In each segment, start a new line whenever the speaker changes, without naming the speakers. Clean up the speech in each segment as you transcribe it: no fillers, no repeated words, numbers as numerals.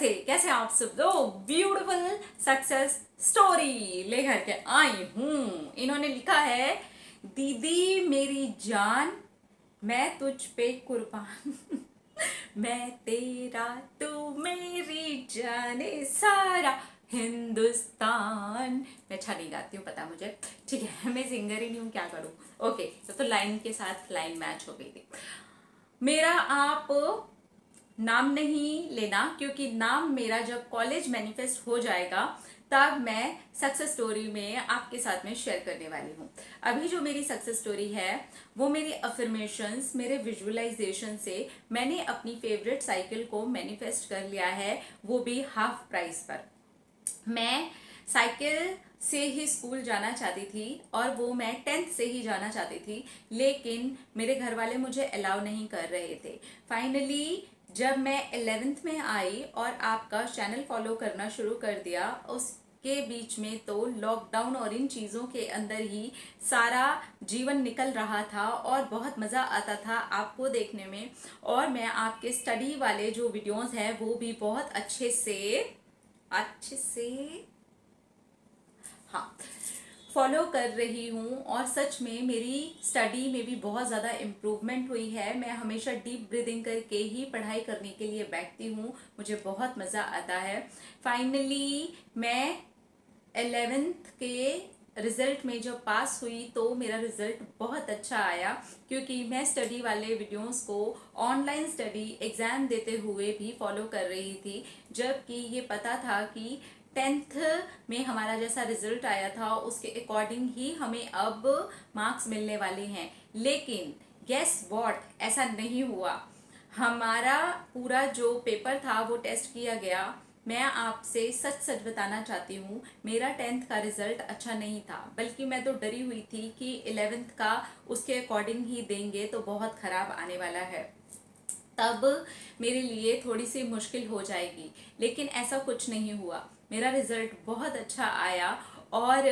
नमस्ते, कैसे हैं आप सब लोग। ब्यूटीफुल सक्सेस स्टोरी लेकर के आई हूं। इन्होंने लिखा है, दीदी मेरी जान, मैं तुझ पे कुर्बान। मैं तेरा, तू मेरी जाने सारा हिंदुस्तान। मैं अच्छा नहीं गाती हूँ, पता मुझे, ठीक है, मैं सिंगर ही नहीं हूँ, क्या करूँ। ओके, तो लाइन के साथ लाइन मैच हो गई थी। मेरा आप नाम नहीं लेना, क्योंकि नाम मेरा जब कॉलेज मैनिफेस्ट हो जाएगा तब मैं सक्सेस स्टोरी में आपके साथ में शेयर करने वाली हूँ। अभी जो मेरी सक्सेस स्टोरी है वो मेरी अफर्मेशंस, मेरे विजुअलाइजेशन से मैंने अपनी फेवरेट साइकिल को मैनिफेस्ट कर लिया है, वो भी हाफ प्राइस पर। मैं साइकिल से ही स्कूल जाना चाहती थी और वो मैं 10th से ही जाना चाहती थी, लेकिन मेरे घर वाले मुझे अलाउ नहीं कर रहे थे। फाइनली जब मैं 11th में आई और आपका चैनल फॉलो करना शुरू कर दिया, उसके बीच में तो लॉकडाउन और इन चीज़ों के अंदर ही सारा जीवन निकल रहा था और बहुत मज़ा आता था आपको देखने में। और मैं आपके स्टडी वाले जो वीडियोस हैं वो भी बहुत अच्छे से हाँ फॉलो कर रही हूँ। और सच में मेरी स्टडी में भी बहुत ज़्यादा इम्प्रूवमेंट हुई है। मैं हमेशा डीप ब्रीदिंग करके ही पढ़ाई करने के लिए बैठती हूँ, मुझे बहुत मज़ा आता है। फाइनली मैं 11th के रिजल्ट में जब पास हुई तो मेरा रिजल्ट बहुत अच्छा आया, क्योंकि मैं स्टडी वाले वीडियोस को ऑनलाइन स्टडी एग्जाम देते हुए भी फॉलो कर रही थी, जबकि ये पता था कि 10th में हमारा जैसा रिजल्ट आया था उसके अकॉर्डिंग ही हमें अब मार्क्स मिलने वाले हैं। लेकिन गेस व्हाट, ऐसा नहीं हुआ। हमारा पूरा जो पेपर था वो टेस्ट किया गया। मैं आपसे सच सच बताना चाहती हूँ, मेरा 10th का रिजल्ट अच्छा नहीं था, बल्कि मैं तो डरी हुई थी कि 11th का उसके अकॉर्डिंग ही देंगे तो बहुत खराब आने वाला है, तब मेरे लिए थोड़ी सी मुश्किल हो जाएगी। लेकिन ऐसा कुछ नहीं हुआ, मेरा रिजल्ट बहुत अच्छा आया। और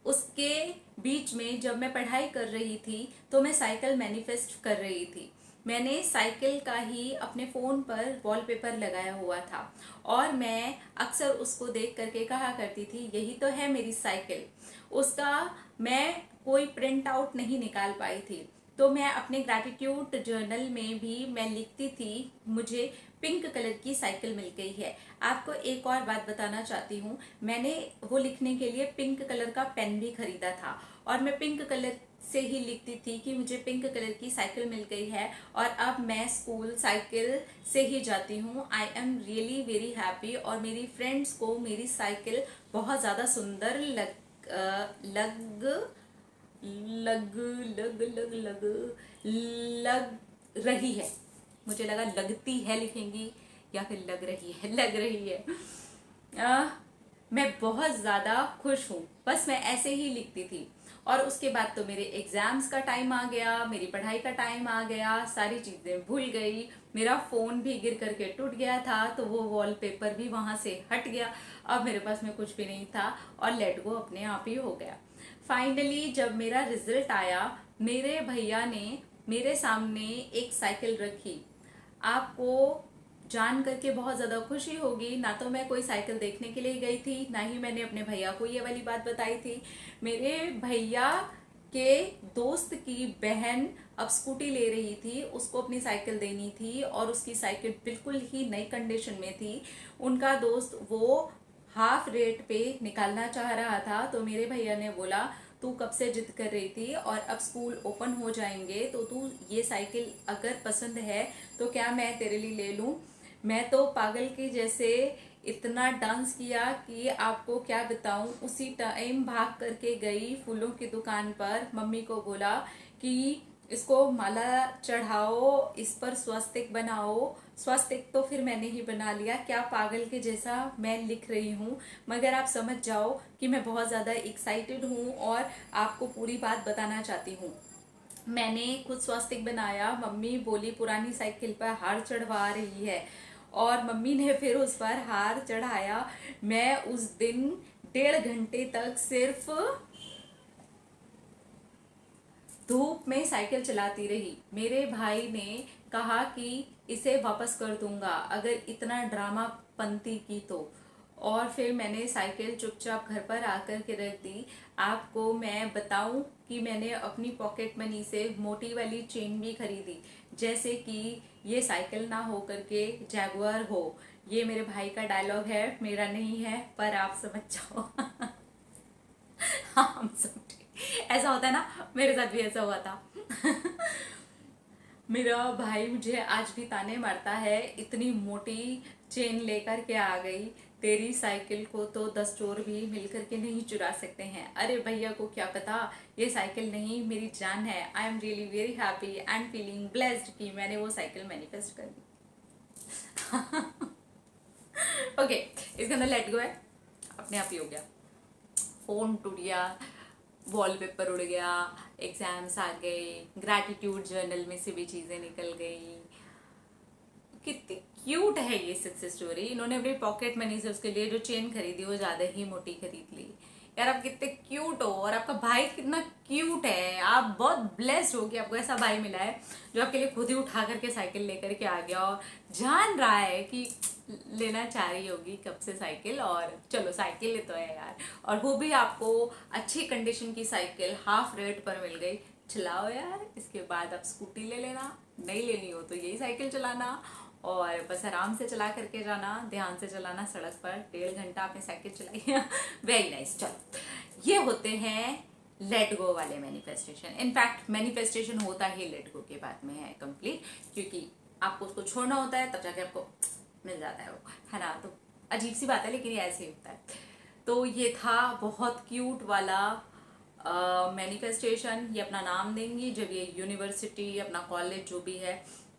उसके बीच में जब मैं पढ़ाई कर रही थी तो मैं साइकिल मैनिफेस्ट कर रही थी। मैंने साइकिल का ही अपने फ़ोन पर वॉलपेपर लगाया हुआ था और मैं अक्सर उसको देख करके कहा करती थी, यही तो है मेरी साइकिल। उसका मैं कोई प्रिंट आउट नहीं निकाल पाई थी, तो मैं अपने ग्रैटिट्यूड जर्नल में भी मैं लिखती थी, मुझे पिंक कलर की साइकिल मिल गई है। आपको एक और बात बताना चाहती हूँ, मैंने वो लिखने के लिए पिंक कलर का पेन भी खरीदा था और मैं पिंक कलर से ही लिखती थी कि मुझे पिंक कलर की साइकिल मिल गई है और अब मैं स्कूल साइकिल से ही जाती हूँ। I am really very happy. और मेरी फ्रेंड्स को मेरी साइकिल बहुत ज़्यादा सुंदर लग लग लग लग लग लग रही है। मुझे लगा लगती है लिखेंगी या फिर लग रही है, लग रही है। मैं बहुत ज़्यादा खुश हूँ, बस मैं ऐसे ही लिखती थी। और उसके बाद तो मेरे एग्जाम्स का टाइम आ गया, मेरी पढ़ाई का टाइम आ गया, सारी चीज़ें भूल गई। मेरा फ़ोन भी गिर करके टूट गया था तो वो वॉलपेपर भी वहाँ से हट गया। अब मेरे पास में कुछ भी नहीं था और लेट गो अपने आप ही हो गया। फाइनली जब मेरा रिजल्ट आया, मेरे भैया ने मेरे सामने एक साइकिल रखी। आपको जान करके बहुत ज़्यादा खुशी होगी, ना तो मैं कोई साइकिल देखने के लिए गई थी, ना ही मैंने अपने भैया को ये वाली बात बताई थी। मेरे भैया के दोस्त की बहन अब स्कूटी ले रही थी, उसको अपनी साइकिल देनी थी और उसकी साइकिल बिल्कुल ही नई कंडीशन में थी। उनका दोस्त वो हाफ रेट पे निकालना चाह रहा था, तो मेरे भैया ने बोला, तू कब से जिद कर रही थी और अब स्कूल ओपन हो जाएंगे तो तू ये साइकिल अगर पसंद है तो क्या मैं तेरे लिए ले लूं। मैं तो पागल के जैसे इतना डांस किया कि आपको क्या बताऊं। उसी टाइम भाग करके गई फूलों की दुकान पर, मम्मी को बोला कि इसको माला चढ़ाओ, इस पर स्वस्तिक बनाओ। स्वस्तिक तो फिर मैंने ही बना लिया, क्या पागल के जैसा मैं लिख रही हूँ। मगर आप समझ जाओ कि मैं बहुत ज़्यादा एक्साइटेड हूँ और आपको पूरी बात बताना चाहती हूँ। मैंने खुद स्वस्तिक बनाया, मम्मी बोली पुरानी साइकिल पर हार चढ़वा रही है और मम्मी ने फिर उस पर हार चढ़ाया। मैं उस दिन 1.5 घंटे तक सिर्फ धूप में साइकिल चलाती रही। मेरे भाई ने कहा कि इसे वापस कर दूंगा अगर इतना ड्रामा पंती की तो। और फिर मैंने साइकिल चुपचाप घर पर आकर के रख दी। आपको मैं बताऊं कि मैंने अपनी पॉकेट मनी से मोटी वाली चेन भी खरीदी, जैसे कि ये साइकिल ना हो करके जैगुआर हो। ये मेरे भाई का डायलॉग है, मेरा नहीं है, पर आप समझ जाओ। हाँ, हम समझे। ऐसा होता है ना, मेरे साथ भी ऐसा हुआ था। मेरा भाई मुझे आज भी ताने मारता है, इतनी मोटी चेन लेकर के आ गई, तेरी साइकिल को तो 10 चोर भी मिलकर के नहीं चुरा सकते हैं। अरे भैया को क्या पता, ये साइकिल नहीं मेरी जान है। I am really very happy and feeling blessed कि मैंने वो साइकिल मैनिफेस्ट कर दी। ओके, इसके अंदर लेट गो है, अपने आप ही हो गया। फोन टूट गया, वॉलपेपर उड़ गया, एग्जाम्स आ गए, ग्रैटिट्यूड जर्नल में से भी चीजें निकल गई। कितनी क्यूट है ये सक्सेस स्टोरी। इन्होंने अपनी पॉकेट मनी से उसके लिए जो चेन खरीदी वो ज्यादा ही मोटी खरीद ली। यार आप कितने क्यूट हो, और आपका भाई कितना क्यूट है। आप बहुत ब्लेस्ड हो कि आपको ऐसा भाई मिला है जो आपके लिए खुद ही उठा करके साइकिल लेकर के आ गया और जान रहा है कि लेना चाह रही होगी कब से साइकिल, और चलो साइकिल ले तो है यार। और वो भी आपको अच्छी कंडीशन की साइकिल हाफ रेट पर मिल गई। चलाओ यार, इसके बाद आप स्कूटी ले लेना, नहीं लेनी हो तो यही साइकिल चलाना, और बस आराम से चला करके जाना, ध्यान से चलाना। सड़क पर 1.5 घंटा आपने साइकिल चलाई। Very nice. चलो, ये होते हैं लेट गो वाले मैनिफेस्टेशन। इनफैक्ट मैनिफेस्टेशन होता ही लेट गो के बाद में है कंप्लीट, क्योंकि आपको उसको छोड़ना होता है, तब जाके आपको मिल जाता है वो, है ना। तो अजीब सी बात है, लेकिन ये ऐसे ही होता है। तो ये था बहुत क्यूट वाला मैनिफेस्टेशन। ये अपना नाम देंगी जब ये यूनिवर्सिटी, अपना कॉलेज जो भी है,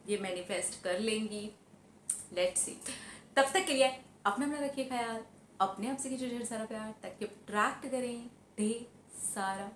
ये मैनिफेस्ट कर लेंगी। Let's see. तब तक के लिए अपना अपना रखिए ख्याल, अपने आप से कीजिए ढेर सारा प्यार, ताकि अट्रैक्ट करें ढेर सारा